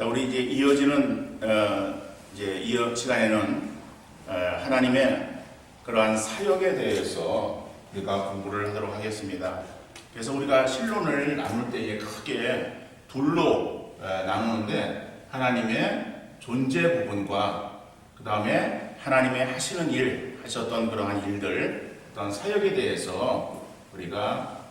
자, 우리 이제 이어지는 시간에는 하나님의 그러한 사역에 대해서 우리가 공부를 하도록 하겠습니다. 그래서 우리가 신론을 나눌 때에 크게 둘로 나누는데 하나님의 존재 부분과 그 다음에 하나님의 하시는 일, 하셨던 그러한 일들, 어떤 사역에 대해서 우리가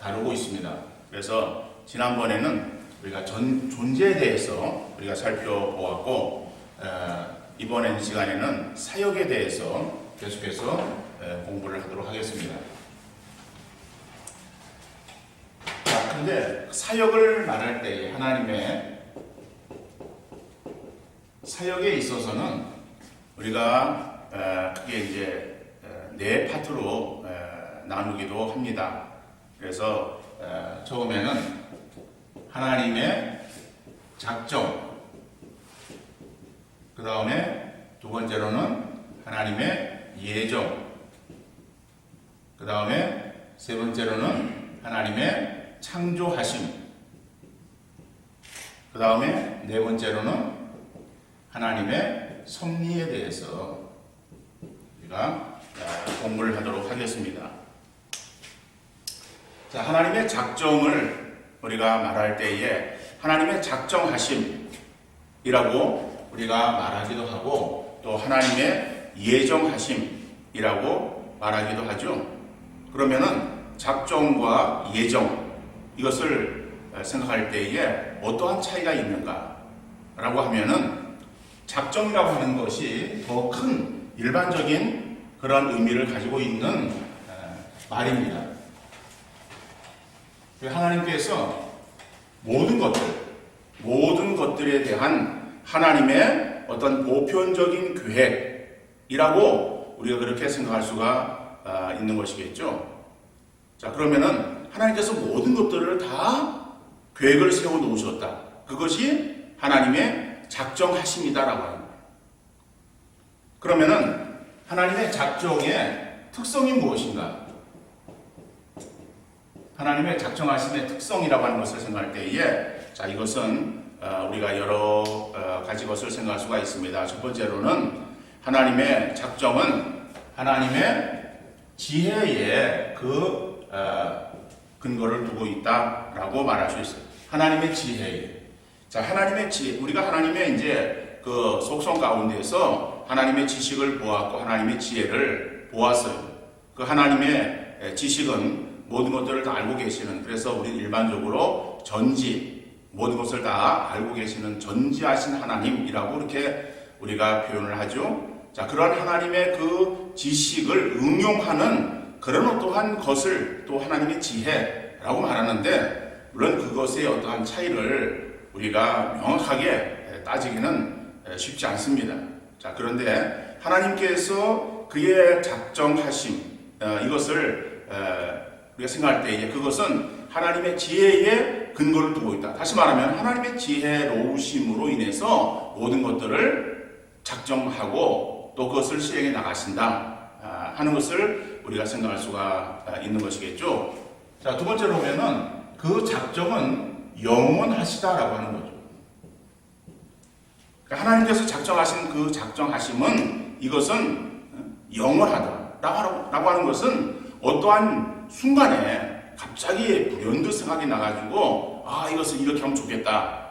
다루고 있습니다. 그래서 지난번에는 우리가 존재에 대해서 우리가 살펴보았고 이번에 시간에는 사역에 대해서 계속해서 공부를 하도록 하겠습니다. 자, 근데 사역을 말할 때 하나님의 사역에 있어서는 우리가 크게 이제 네 파트로 나누기도 합니다. 그래서 처음에는 하나님의 작정, 그 다음에 두 번째로는 하나님의 예정, 그 다음에 세 번째로는 하나님의 창조하심, 그 다음에 네 번째로는 하나님의 섭리에 대해서 우리가 공부를 하도록 하겠습니다. 자, 하나님의 작정을 우리가 말할 때에 하나님의 작정하심이라고 우리가 말하기도 하고 또 하나님의 예정하심이라고 말하기도 하죠. 그러면은 작정과 예정 이것을 생각할 때에 어떠한 차이가 있는가 라고 하면은 작정이라고 하는 것이 더 큰 일반적인 그런 의미를 가지고 있는 말입니다. 하나님께서 모든 것들에 대한 하나님의 어떤 보편적인 계획이라고 우리가 그렇게 생각할 수가 있는 것이겠죠. 자, 그러면은 하나님께서 모든 것들을 다 계획을 세워 놓으셨다. 그것이 하나님의 작정하심이다라고 합니다. 그러면은 하나님의 작정의 특성이 무엇인가? 하나님의 작정하심의 특성이라고 하는 것을 생각할 때에 자, 이것은 우리가 여러 가지 것을 생각할 수가 있습니다. 첫 번째로는 하나님의 작정은 하나님의 지혜에 그 근거를 두고 있다라고 말할 수 있어요. 하나님의 지혜에. 자, 하나님의 지혜. 우리가 하나님의 이제 그 속성 가운데서 하나님의 지식을 보았고 하나님의 지혜를 보았어요. 그 하나님의 지식은 모든 것들을 다 알고 계시는, 그래서 우리 일반적으로 모든 것을 다 알고 계시는 전지하신 하나님이라고 이렇게 우리가 표현을 하죠. 자, 그런 하나님의 그 지식을 응용하는 그런 어떠한 것을 또 하나님의 지혜라고 말하는데, 물론 그것의 어떠한 차이를 우리가 명확하게 따지기는 쉽지 않습니다. 자, 그런데 하나님께서 그의 작정하심, 이것을 우리가 생각할 때 그것은 하나님의 지혜에 근거를 두고 있다. 다시 말하면 하나님의 지혜로우심으로 인해서 모든 것들을 작정하고 또 그것을 실행해 나가신다 하는 것을 우리가 생각할 수가 있는 것이겠죠. 자, 두 번째로 보면은 그 작정은 영원하시다라고 하는 거죠. 그러니까 하나님께서 작정하신 그 작정하심은 이것은 영원하다라고 하는 것은 어떠한 순간에 갑자기 불현듯 생각이 나가지고 이것을 이렇게 하면 좋겠다.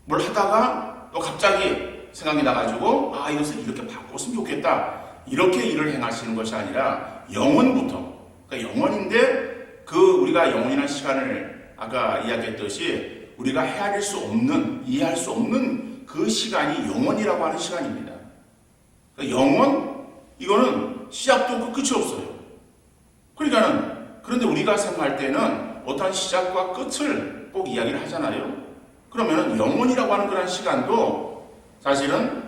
뭘 하다가 또 갑자기 생각이 나가지고 이것을 이렇게 바꿨으면 좋겠다. 이렇게 일을 행하시는 것이 아니라 영원부터, 그러니까 영원인데 우리가 영원이라는 시간을 아까 이야기했듯이 우리가 헤아릴 수 없는, 이해할 수 없는 그 시간이 영원이라고 하는 시간입니다. 그러니까 영원, 이거는 시작도 없고 끝이 없어요. 그런데 우리가 생각할 때는 어떠한 시작과 끝을 꼭 이야기를 하잖아요. 그러면은 영원이라고 하는 그런 시간도 사실은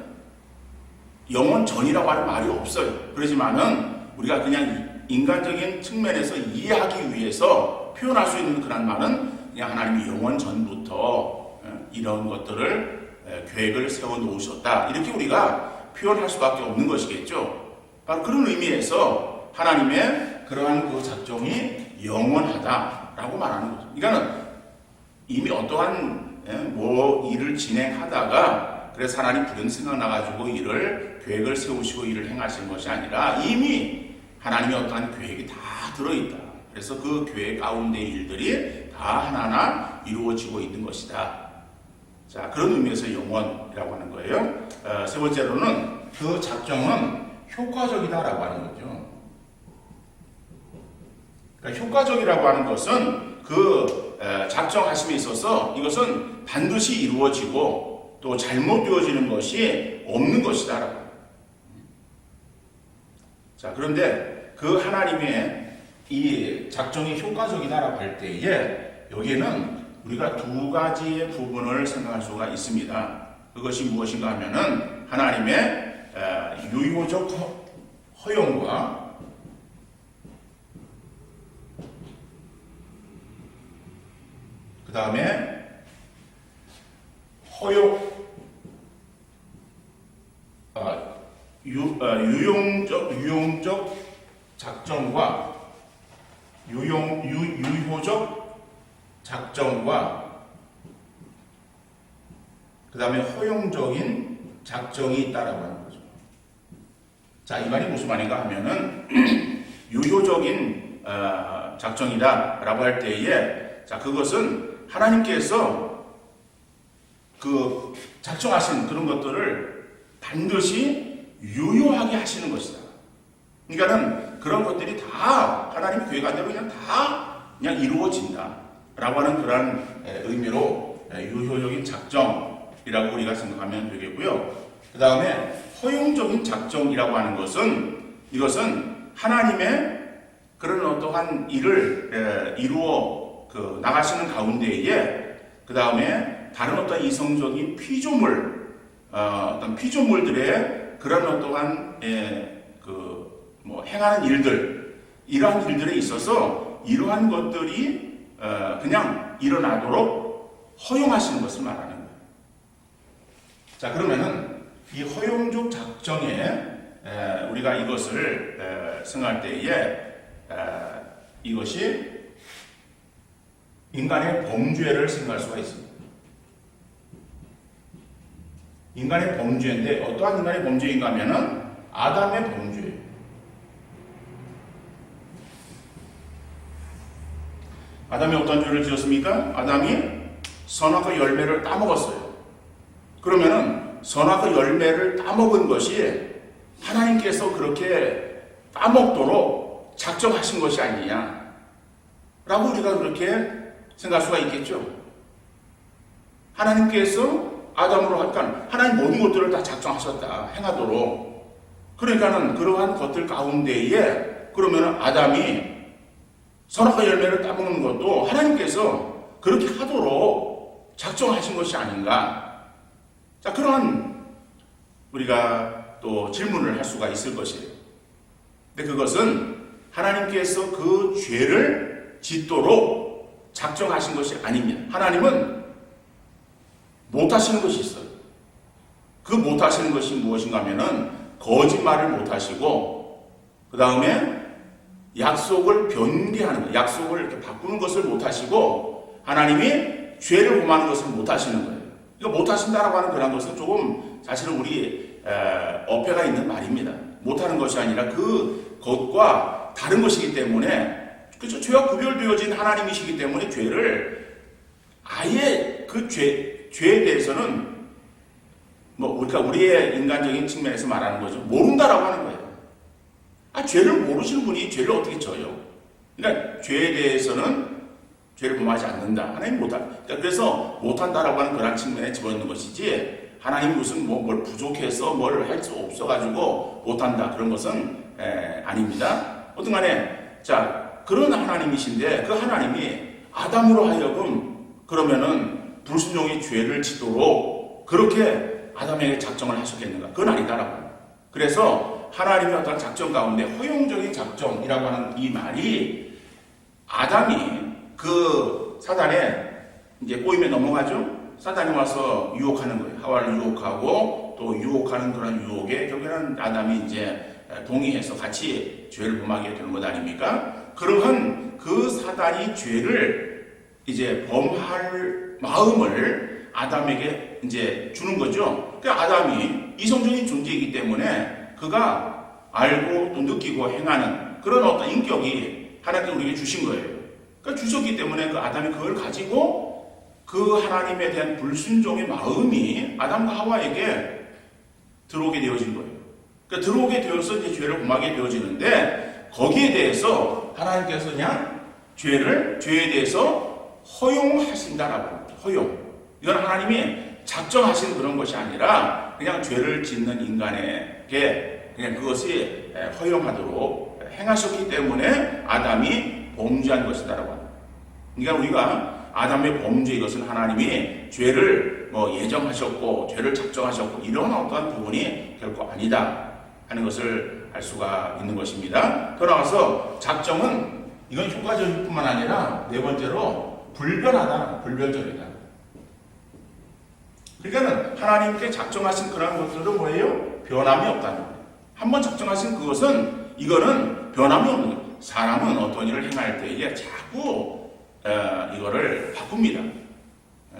영원 전이라고 하는 말이 없어요. 그렇지만은 우리가 그냥 인간적인 측면에서 이해하기 위해서 표현할 수 있는 그런 말은 그냥 하나님이 영원 전부터 이런 것들을 계획을 세워 놓으셨다. 이렇게 우리가 표현할 수밖에 없는 것이겠죠. 바로 그런 의미에서 하나님의 그러한 그 작정이 영원하다라고 말하는 거죠. 그러니까 이미 어떠한 뭐 일을 진행하다가 그래서 하나님 불행 생각 나가지고 일을 계획을 세우시고 일을 행하신 것이 아니라 이미 하나님의 어떠한 계획이 다 들어있다. 그래서 그 계획 가운데의 일들이 다 하나하나 이루어지고 있는 것이다. 자, 그런 의미에서 영원이라고 하는 거예요. 세 번째로는 그 작정은 효과적이다라고 하는 거죠. 그러니까 효과적이라고 하는 것은 그 작정하심에 있어서 이것은 반드시 이루어지고 또 잘못되어지는 것이 없는 것이다라고. 자, 그런데 그 하나님의 이 작정이 효과적이다라고 할 때에 여기에는 우리가 두 가지의 부분을 생각할 수가 있습니다. 그것이 무엇인가 하면은 하나님의 유효적 허용과 그 다음에 유용적 작정과 유효적 작정과 그 다음에 허용적인 작정이 있다라고 하는 거죠. 자, 이 말이 무슨 말인가 하면은 유효적인 작정이다라고 할 때에 자, 그것은 하나님께서 그 작정하신 그런 것들을 반드시 유효하게 하시는 것이다. 그러니까는 그런 것들이 다 하나님의 계획한 대로 그냥 다 그냥 이루어진다라고 하는 그런 의미로 유효적인 작정이라고 우리가 생각하면 되겠고요. 그 다음에 허용적인 작정이라고 하는 것은 이것은 하나님의 그런 어떠한 일을 이루어 나가시는 가운데에 그 다음에 다른 어떤 이성적인 피조물, 어떤 피조물들의 그런 어떠한 행하는 일들, 이러한 일들에 있어서 이러한 것들이 그냥 일어나도록 허용하시는 것을 말하는 거예요. 자, 그러면은 이 허용적 작정에 우리가 이것을 생각할 때에 이것이 인간의 범죄를 생각할 수가 있습니다. 인간의 범죄인데 어떠한 인간의 범죄인가 하면은 아담의 범죄예요. 아담이 어떤 죄를 지었습니까? 아담이 선악과 열매를 따먹었어요. 그러면은 선악과 열매를 따먹은 것이 하나님께서 그렇게 따먹도록 작정하신 것이 아니냐 라고 우리가 그렇게 생각할 수가 있겠죠. 하나님께서 아담으로 하니까 하나님 모든 것들을 다 작정하셨다 행하도록. 그러니까는 그러한 것들 가운데에 그러면은 아담이 선악과 열매를 따먹는 것도 하나님께서 그렇게 하도록 작정하신 것이 아닌가. 자, 그러한 우리가 또 질문을 할 수가 있을 것이에요. 근데 그것은 하나님께서 그 죄를 짓도록 작정하신 것이 아닙니다. 하나님은 못하시는 것이 있어요. 그 못하시는 것이 무엇인가 하면은 거짓말을 못하시고 그 다음에 약속을 변개하는 것, 약속을 이렇게 바꾸는 것을 못하시고 하나님이 죄를 범하는 것을 못하시는 거예요. 이거 못하신다라고 하는 그런 것은 조금 사실은 우리 어폐가 있는 말입니다. 못하는 것이 아니라 그것과 다른 것이기 때문에 그렇죠. 죄와 구별되어진 하나님이시기 때문에 죄를 아예 그 죄에 대해서는 그러니까 우리의 인간적인 측면에서 말하는 거죠. 모른다라고 하는 거예요. 죄를 모르시는 분이 죄를 어떻게 져요? 그러니까 죄에 대해서는 죄를 범하지 않는다. 하나님 못한다. 그러니까 그래서 못한다라고 하는 그런 측면에 집어넣는 것이지 하나님 무슨 뭘 부족해서 뭘 할 수 없어가지고 못한다. 그런 것은 아닙니다. 어떤 간에 자, 그런 하나님이신데 그 하나님이 아담으로 하여금 그러면은 불순종의 죄를 지도록 그렇게 아담에게 작정을 하셨겠는가? 그건 아니다라고. 그래서 하나님의 어떤 작정 가운데 허용적인 작정이라고 하는 이 말이 아담이 그 사단에 이제 꼬임에 넘어가죠. 사단이 와서 유혹하는 거예요. 하와를 유혹하고 또 유혹하는 그런 유혹에 결국에는 아담이 이제 동의해서 같이 죄를 범하게 되는 것 아닙니까? 그러한 그 사단이 죄를 이제 범할 마음을 아담에게 이제 주는 거죠. 그러니까 아담이 이성적인 존재이기 때문에 그가 알고 또 느끼고 행하는 그런 어떤 인격이 하나님께 우리에게 주신 거예요. 그러니까 주셨기 때문에 그 아담이 그걸 가지고 그 하나님에 대한 불순종의 마음이 아담과 하와에게 들어오게 되어진 거예요. 그러니까 들어오게 되어서 이제 죄를 범하게 되어지는데 거기에 대해서 하나님께서 그냥 죄에 대해서 허용하신다라고 합니다. 허용. 이건 하나님이 작정하신 그런 것이 아니라 그냥 죄를 짓는 인간에게 그냥 그것이 허용하도록 행하셨기 때문에 아담이 범죄한 것이다라고 합니다. 그러니까 우리가 아담의 범죄 이것은 하나님이 죄를 예정하셨고 죄를 작정하셨고 이런 어떠한 부분이 결코 아니다 하는 것을 알 수가 있는 것입니다. 더 나아가서 작정은 이건 효과적일 뿐만 아니라 네 번째로 불변하다, 불변적이다. 그러니까는 하나님께 작정하신 그런 것들은 뭐예요? 변함이 없다는 거예요. 한번 작정하신 그것은 이거는 변함이 없는 거예요. 사람은 어떤 일을 행할 때에 자꾸 이거를 바꿉니다.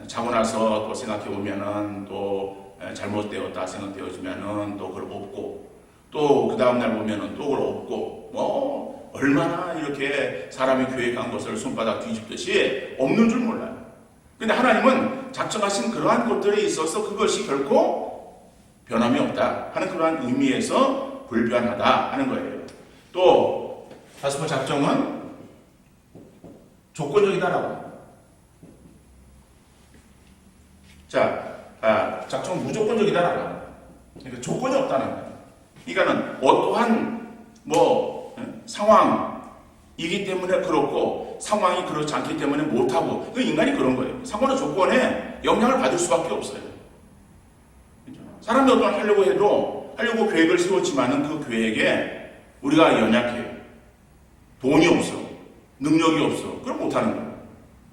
자고 나서 또 생각해 보면은 또 잘못되었다 생각되어지면은 또 그걸 없고 또 그 다음 날 보면은 또 그걸 없고 얼마나 이렇게 사람이 계획한 것을 손바닥 뒤집듯이 없는 줄 몰라요. 근데 하나님은 작정하신 그러한 것들에 있어서 그것이 결코 변함이 없다 하는 그러한 의미에서 불변하다 하는 거예요. 또 다섯 번째 작정은 조건적이다라고 합니다. 자, 작정은 무조건적이다라고 합니다. 그러니까 조건이 없다는 거예요. 그러니까는 어떠한 상황이기 때문에 그렇고 상황이 그렇지 않기 때문에 못하고 인간이 그런 거예요. 상황의 조건에 영향을 받을 수밖에 없어요. 사람이 어떤 하려고 계획을 세웠지만은 그 계획에 우리가 연약해요. 돈이 없어. 능력이 없어. 그럼 못하는 거예요.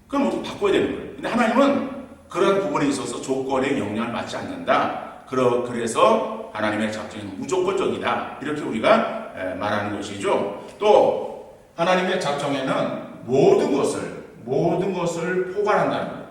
그럼 모두 바꿔야 되는 거예요. 근데 하나님은 그런 부분에 있어서 조건에 영향을 받지 않는다. 그래서 하나님의 작정은 무조건적이다. 이렇게 우리가 말하는 것이죠. 또 하나님의 작정에는 모든 것을 포괄한다는 거예요.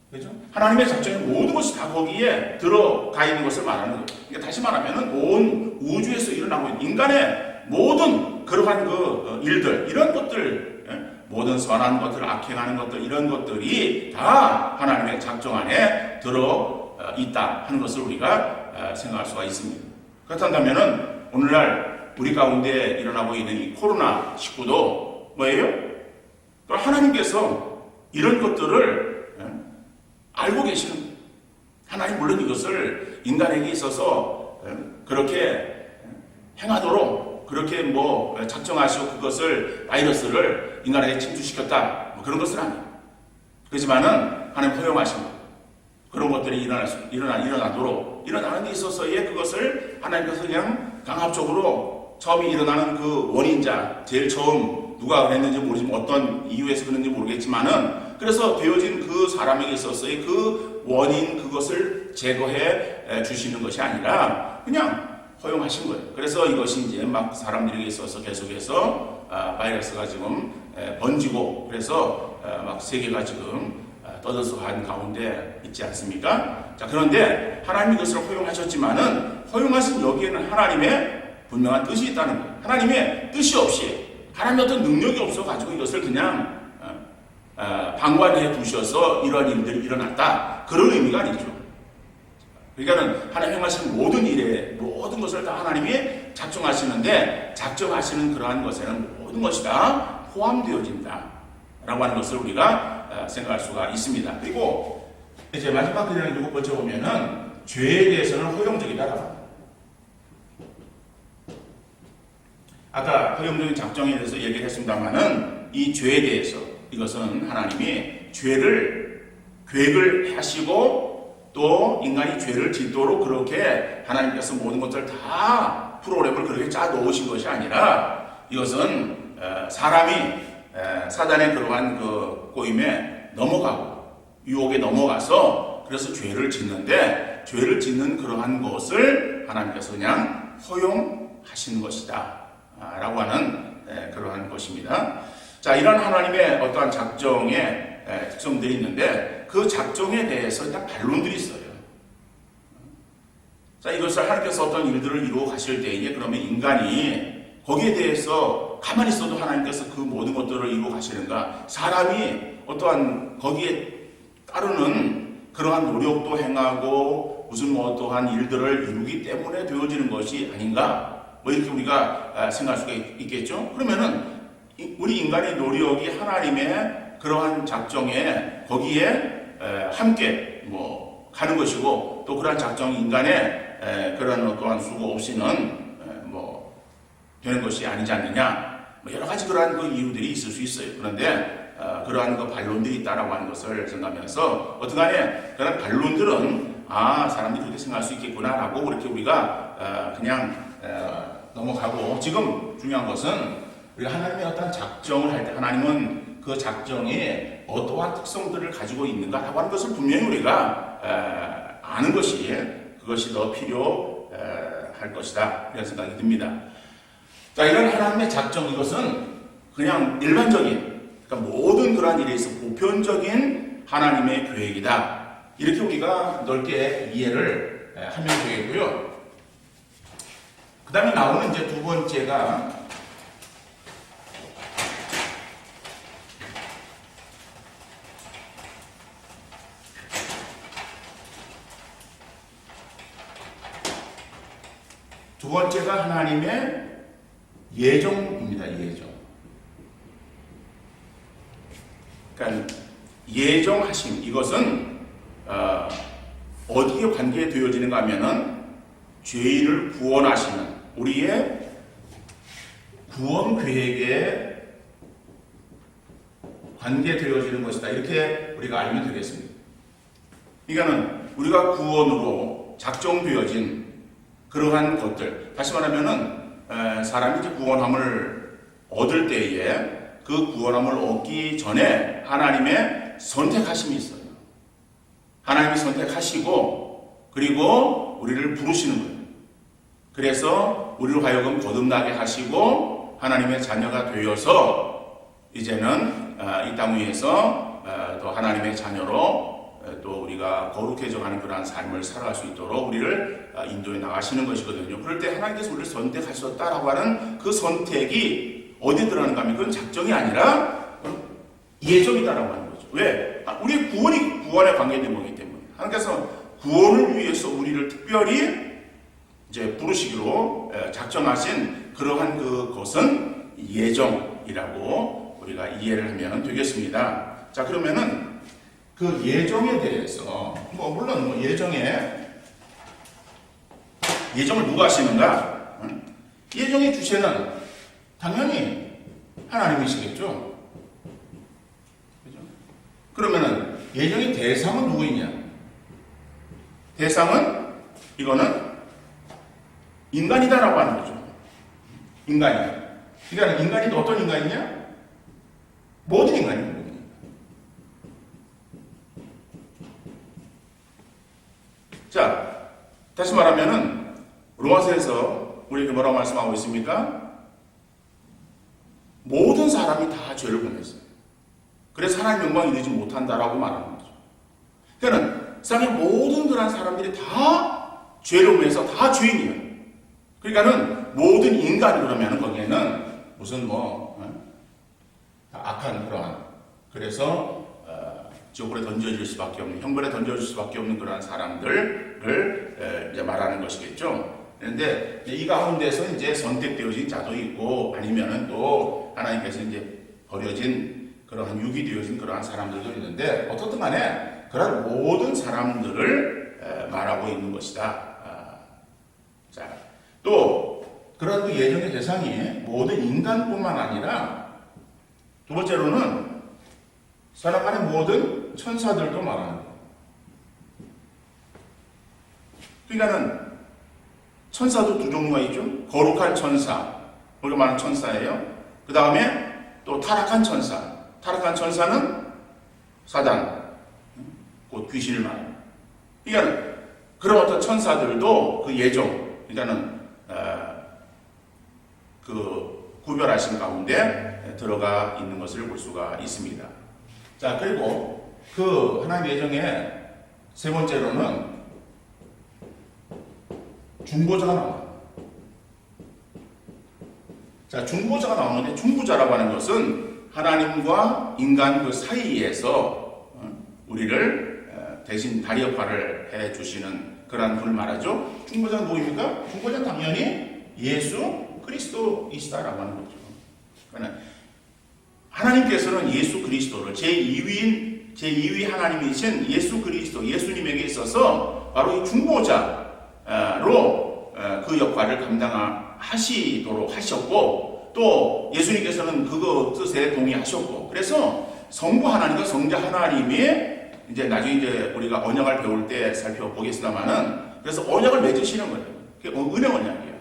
그렇죠? 하나님의 작정에 모든 것이 다 거기에 들어가 있는 것을 말하는 거예요. 그러니까 다시 말하면 온 우주에서 일어나고 있는 인간의 모든 그러한 그 일들, 이런 것들, 모든 선한 것들, 악행하는 것들, 이런 것들이 다 하나님의 작정 안에 들어 있다 하는 것을 우리가 생각할 수가 있습니다. 그렇다면은 오늘날 우리 가운데 일어나고 있는 이 코로나19도 뭐예요? 또 하나님께서 이런 것들을 알고 계시는 거예요. 하나님 물론 이것을 인간에게 있어서 그렇게 행하도록 그렇게 작정하시고 그것을 바이러스를 인간에게 침투시켰다 그런 것은 아니에요. 그렇지만은 하나님 허용하신 것 그런 것들이 일어나도록 일어나는 데 있어서의 그것을 하나님께서 그냥 강압적으로 처음에 일어나는 그 원인자 제일 처음 누가 그랬는지 모르지만 어떤 이유에서 그랬는지 모르겠지만은 그래서 되어진 그 사람에게 있어서의 그 원인 그것을 제거해 주시는 것이 아니라 그냥 허용하신 거예요. 그래서 이것이 이제 막 사람들에게 있어서 계속해서 바이러스가 지금 번지고 그래서 막 세계가 지금 떠들썩한 가운데 있지 않습니까? 자, 그런데 하나님이 이것을 허용하셨지만은 허용하신 여기에는 하나님의 분명한 뜻이 있다는 거예요. 하나님의 뜻이 없이 하나님의 어떤 능력이 없어가지고 이것을 그냥 방관해 두셔서 이런 일들이 일어났다. 그런 의미가 아니죠. 그러니까는 하나님 행하시는 모든 일에 모든 것을 다 하나님이 작정하시는데 작정하시는 그러한 것에는 모든 것이 다 포함되어진다 라고 하는 것을 우리가 생각할 수가 있습니다. 그리고 이제 마지막 그냥 7번째 보면은 죄에 대해서는 허용적이다라고 합니다. 아까 허용적인 작정에 대해서 얘기를 했습니다만은 이 죄에 대해서 이것은 하나님이 죄를 계획을 하시고 또 인간이 죄를 짓도록 그렇게 하나님께서 모든 것들을 다 프로그램을 그렇게 짜 놓으신 것이 아니라 이것은 사람이 사단의 그러한 그 꼬임에 넘어가고 유혹에 넘어가서 그래서 죄를 짓는데 죄를 짓는 그러한 것을 하나님께서 그냥 허용하시는 것이다 라고 하는 그러한 것입니다. 자, 이런 하나님의 어떠한 작정에 특성들이 있는데 그 작정에 대해서 일단 반론들이 있어요. 자, 이것을 하나님께서 어떤 일들을 이루어 가실 때에 그러면 인간이 거기에 대해서 가만히 있어도 하나님께서 그 모든 것들을 이루어 가시는가? 사람이 어떠한 거기에 따르는 그러한 노력도 행하고 무슨 뭐 어떠한 일들을 이루기 때문에 되어지는 것이 아닌가? 뭐 이렇게 우리가 생각할 수가 있겠죠? 그러면은 우리 인간의 노력이 하나님의 그러한 작정에 거기에 함께 뭐 가는 것이고 또 그러한 작정이 인간의 그런 어떠한 수고 없이는 뭐 되는 것이 아니지 않느냐, 뭐 여러 가지 그러한 그 이유들이 있을 수 있어요. 그런데 그러한 그 반론들이 있다라고 하는 것을 생각하면서 어떻게간에 그런 반론들은 사람들이 그렇게 생각할 수 있겠구나라고 그렇게 우리가 그냥 넘어가고, 지금 중요한 것은 우리가 하나님의 어떤 작정을 할 때 하나님은 그 작정에 어떠한 특성들을 가지고 있는가라고 하는 것을 분명히 우리가 아는 것이 그것이 더 필요할 것이다, 이런 생각이 듭니다. 자, 이런 하나님의 작정, 이것은 그냥 일반적인, 그러니까 모든 그러한 일에 있어 보편적인 하나님의 계획이다, 이렇게 우리가 넓게 이해를 하면 되겠고요. 그 다음에 나오는 이제 두 번째가 하나님의 예정입니다. 예정. 그러니까 예정하심, 이것은 어디에 관계되어지는가 하면은 죄인을 구원하시는 우리의 구원 계획에 관계되어지는 것이다, 이렇게 우리가 알면 되겠습니다. 그러니까는 우리가 구원으로 작정되어진 그러한 것들, 다시 말하면은 사람이 이제 구원함을 얻을 때에 그 구원함을 얻기 전에 하나님의 선택하심이 있어요. 하나님이 선택하시고 그리고 우리를 부르시는 거예요. 그래서 우리를 하여금 거듭나게 하시고 하나님의 자녀가 되어서 이제는 이 땅 위에서 또 하나님의 자녀로 또 우리가 거룩해져 가는 그러한 삶을 살아갈 수 있도록 우리를 인도해 나가시는 것이거든요. 그럴 때 하나님께서 우리를 선택하셨다라고 하는 그 선택이 어디에 들어가는가 하면 그건 작정이 아니라 예정이다라고 하는 거죠. 왜? 우리의 구원에 관계된 거기 때문에 하나님께서 구원을 위해서 우리를 특별히 이제 부르시기로 작정하신 그러한 그것은 예정이라고 우리가 이해를 하면 되겠습니다. 자, 그러면은 그 예정에 대해서 물론 예정을 누가 하시는가? 예정의 주체는 당연히 하나님이시겠죠. 그죠? 그러면은 예정의 대상은 누구이냐? 대상은 이거는 인간이다라고 하는 거죠. 인간이다. 그러니까 인간이 또 어떤 인간이냐? 모든 인간입니다. 자, 다시 말하면은 로마서에서 우리에게 뭐라고 말씀하고 있습니까? 모든 사람이 다 죄를 범했어요. 그래서 하나님 영광이 이르지 못한다라고 말하는 거죠. 그러니까 세상의 모든 그런 사람들이 다 죄를 범해서 다 죄인이에요. 그러니까는 모든 인간, 그러면은 거기에는 무슨 악한 그러한, 그래서 지옥불에 던져질 수밖에 없는, 형벌에 던져질 수밖에 없는 그러한 사람들을 이제 말하는 것이겠죠. 그런데 이 가운데서 이제 선택되어진 자도 있고, 아니면은 또 하나님께서 이제 버려진 그러한 유기되어진 그러한 사람들도 있는데, 어떻든 간에 그런 모든 사람들을 말하고 있는 것이다. 자, 또 그런 그 예정의 대상이 모든 인간뿐만 아니라 두 번째로는 사람 안에 모든 천사들도 말하는 거예요. 그러니까는 천사도 두 종류가 있죠. 거룩한 천사, 우리가 말하는 천사예요. 그 다음에 또 타락한 천사. 타락한 천사는 사단, 곧 귀신을 말합니다. 그러니까 그런 어떤 천사들도 그 예정, 그러니까는 그 구별하신 가운데 들어가 있는 것을 볼 수가 있습니다. 자, 그리고 그 하나님의 예정에 세 번째로는 중보자가 나와요. 자, 중보자가 나오는데 중보자라고 하는 것은 하나님과 인간 그 사이에서 우리를 대신 다리 역할을 해주시는 그런 분을 말하죠. 중보자는 누구입니까? 중보자는 당연히 예수 그리스도이시다라고 하는 거죠. 그러니까 하나님께서는 예수 그리스도를 제2위 하나님이신 예수 그리스도, 예수님에게 있어서 바로 이 중보자로 그 역할을 감당하시도록 하셨고, 또 예수님께서는 그거 뜻에 동의하셨고, 그래서 성부 하나님과 성자 하나님이 이제 나중에 이제 우리가 언약을 배울 때 살펴보겠습니다만은, 그래서 언약을 맺으시는 거예요. 그게 은혜 언약이에요.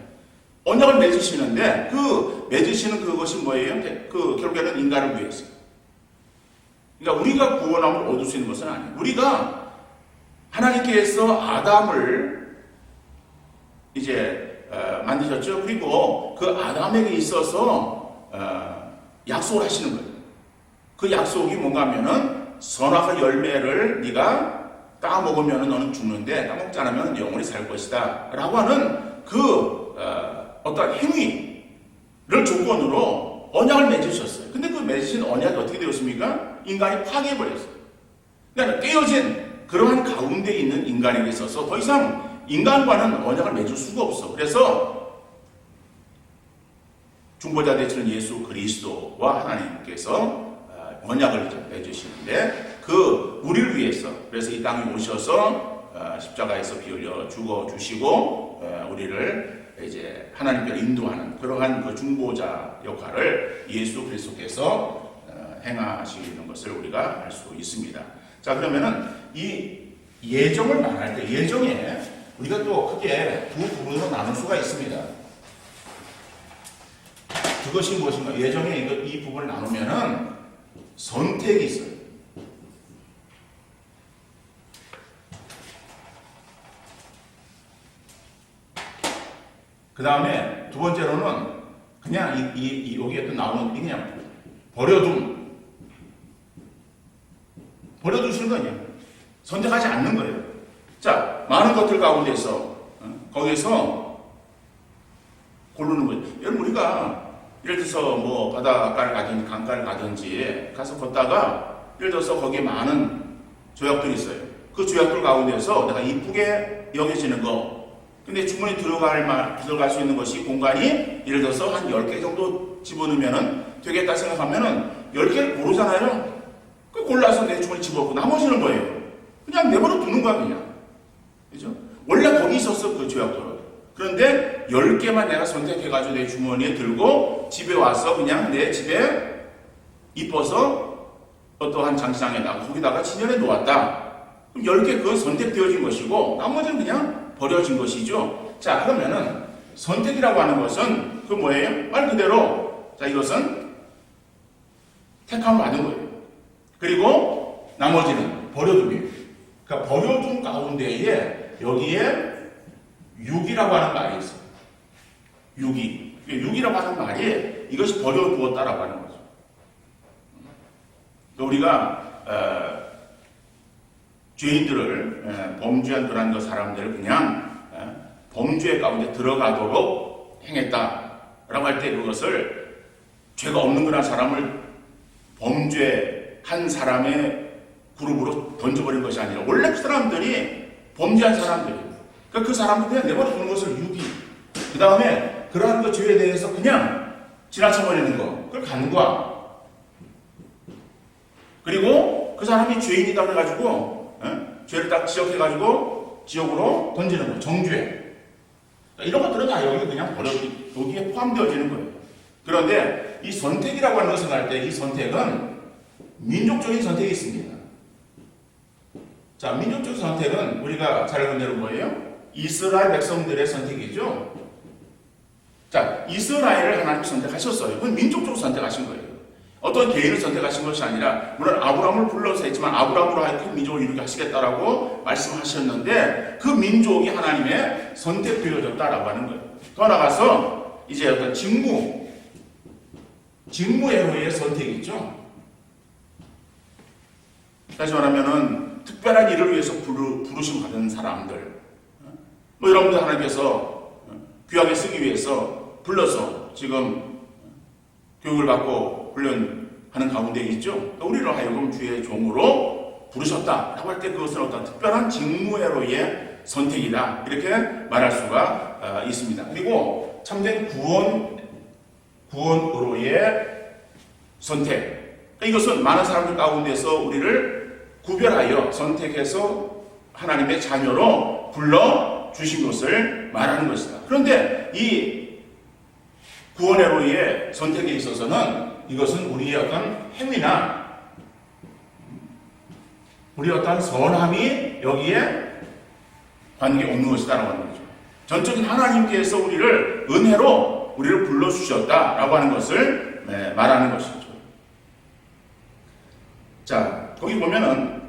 언약을 맺으시는데 그 맺으시는 그것이 뭐예요? 그 결국에는 인간을 위해서. 그러니까 우리가 구원함을 얻을 수 있는 것은 아니에요. 우리가 하나님께서 아담을 이제 만드셨죠. 그리고 그 아담에게 있어서 약속을 하시는 거예요. 그 약속이 뭔가 하면은 선악의 열매를 네가 따먹으면 너는 죽는데 따먹지 않으면 영원히 살 것이다 라고 하는 그 어떤 행위를 조건으로 언약을 맺으셨어요. 근데 그 맺으신 언약이 어떻게 되었습니까? 인간이 파괴해버렸어요. 그러니까 깨어진 그러한 가운데 있는 인간에게 있어서 더 이상 인간과는 언약을 맺을 수가 없어. 그래서 중보자 되시는 예수 그리스도와 하나님께서 언약을 맺으시는데 그 우리를 위해서 그래서 이 땅에 오셔서 십자가에서 피 흘려 죽어 주시고 우리를 이제 하나님께로 인도하는 그러한 그 중보자 역할을 예수 그리스도께서 행하시는 것을 우리가 알 수 있습니다. 자, 그러면은 이 예정을 말할 때 예정에 우리가 또 크게 두 부분으로 나눌 수가 있습니다. 그것이 무엇인가? 예정에 이 부분을 나누면은 선택이 있어요. 그 다음에 두 번째로는 그냥 여기에 또 나오는 그냥 버려두시는 거예요. 선택하지 않는 거예요. 자, 많은 것들 가운데서 거기에서 고르는 거예요. 여러분 우리가 예를 들어서 뭐 바닷가를 가든지 강가를 가든지 가서 걷다가 예를 들어서 거기에 많은 조약들이 있어요. 그 조약들 가운데서 내가 이쁘게 여겨지는 거, 근데 충분히 들어갈 수 있는 것이 공간이 예를 들어서 한 10개 정도 집어넣으면은 되겠다 생각하면은 10개를 고르잖아요. 그 골라서 내 주머니 집어넣고 나머지는 뭐예요? 그냥 내버려 두는 거야, 그냥. 그죠? 원래 거기 있었어, 그 조약도로. 그런데 10개만 내가 선택해가지고 내 주머니에 들고 집에 와서 그냥 내 집에 이뻐서 어떠한 장시장에다가 거기다가 진열해 놓았다. 그럼 10개 그건 선택되어진 것이고 나머지는 그냥 버려진 것이죠. 자, 그러면은 선택이라고 하는 것은 그 뭐예요? 말 그대로 자, 이것은 택함을 받은 거예요. 그리고 나머지는 버려둠이에요. 그러니까 버려둠 가운데에 여기에 육이라고 하는 말이 있어요. 육이라고 하는 말이 이것이 버려두었다라고 하는 거죠. 우리가 죄인들을 범죄한 그런 그 사람들을 그냥 범죄 가운데 들어가도록 행했다라고 할 때 그것을 죄가 없는 그런 사람을 범죄한 사람의 그룹으로 던져버린 것이 아니라 원래 그 사람들이 범죄한 사람들이에요. 그러니까 그 사람들 그냥 내버려 두는 것을 유기. 그 다음에 그러한 그 죄에 대해서 그냥 지나쳐버리는 거. 그걸 간과. 그리고 그 사람이 죄인이다 그래가지고 죄를 딱 지적해가지고 지옥으로 던지는 거. 정죄. 이런 것들은 다 여기 그냥 여기에 포함되어지는 거예요. 그런데 이 선택이라고 하는 것을 할 때 이 선택은 민족적인 선택이 있습니다. 자, 민족적 선택은 우리가 잘 알는 대로 뭐예요? 이스라엘 백성들의 선택이죠. 자, 이스라엘을 하나님 선택하셨어요. 그건 민족적으로 선택하신 거예요. 어떤 개인을 선택하신 것이 아니라 물론 아브라함을 불러서 했지만 아브라함으로 하여금 민족을 이루게 하시겠다라고 말씀하셨는데 그 민족이 하나님의 선택되어졌다라고 하는 거예요. 더 나아가서 이제 어떤 직무애호의 선택이 있죠. 다시 말하면은 특별한 일을 위해서 부르심 받은 사람들, 뭐 여러분들 하나님께서 귀하게 쓰기 위해서 불러서 지금 교육을 받고 훈련하는 가운데 있죠. 그러니까 우리를 하여금 주의 종으로 부르셨다라고 할 때 그것은 어떤 특별한 직무회로의 선택이다, 이렇게 말할 수가 있습니다. 그리고 참된 구원으로의 선택, 그러니까 이것은 많은 사람들 가운데서 우리를 구별하여 선택해서 하나님의 자녀로 불러주신 것을 말하는 것이다. 그런데 이 구원회로의 선택에 있어서는 이것은 우리의 어떤 행위나 우리의 어떤 선함이 여기에 관계없는 것이다라고 하는 거죠. 전적인 하나님께서 우리를 은혜로 우리를 불러주셨다라고 하는 것을 말하는 것이죠. 자, 거기 보면은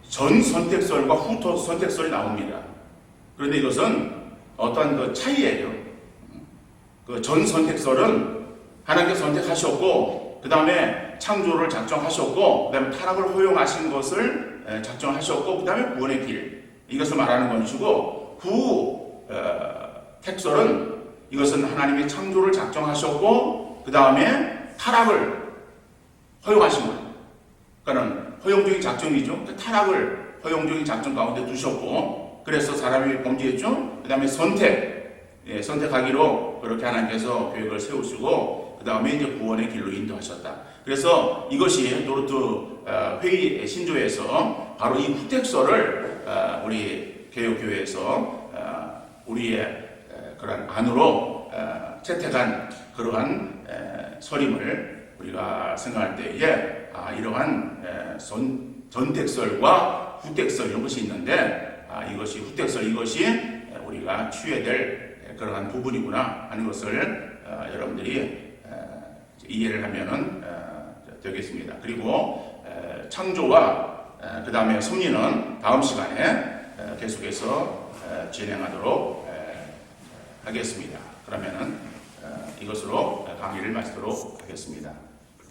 전 선택설과 후 선택설이 나옵니다. 그런데 이것은 어떠한 그 차이예요. 그 전 선택설은 하나님께서 선택하셨고, 그 다음에 창조를 작정하셨고, 그 다음에 타락을 허용하신 것을 작정하셨고, 그 다음에 구원의 길, 이것을 말하는 것이고, 후 택설은 이것은 하나님의 창조를 작정하셨고, 그 다음에 타락을 허용하신 거예요. 그러니까 허용적인 작정이죠. 타락을 허용적인 작정 가운데 두셨고, 그래서 사람이 범죄했죠. 그 다음에 선택하기로 그렇게 하나님께서 계획을 세우시고, 그 다음에 이제 구원의 길로 인도하셨다. 그래서 이것이 노르트 회의 신조에서 바로 이 후택설을 우리 개혁교회에서 우리의 그런 안으로 채택한 그러한 설임을 우리가 생각할 때에 이러한 전택설과 후택설 이런 것이 있는데, 이것이 후택설, 이것이 우리가 취해야 될 그러한 부분이구나 하는 것을 여러분들이 이해를 하면은 되겠습니다. 그리고 창조와 그 다음에 섭리는 다음 시간에 계속해서 진행하도록 하겠습니다. 그러면은 이것으로 강의를 마치도록 하겠습니다.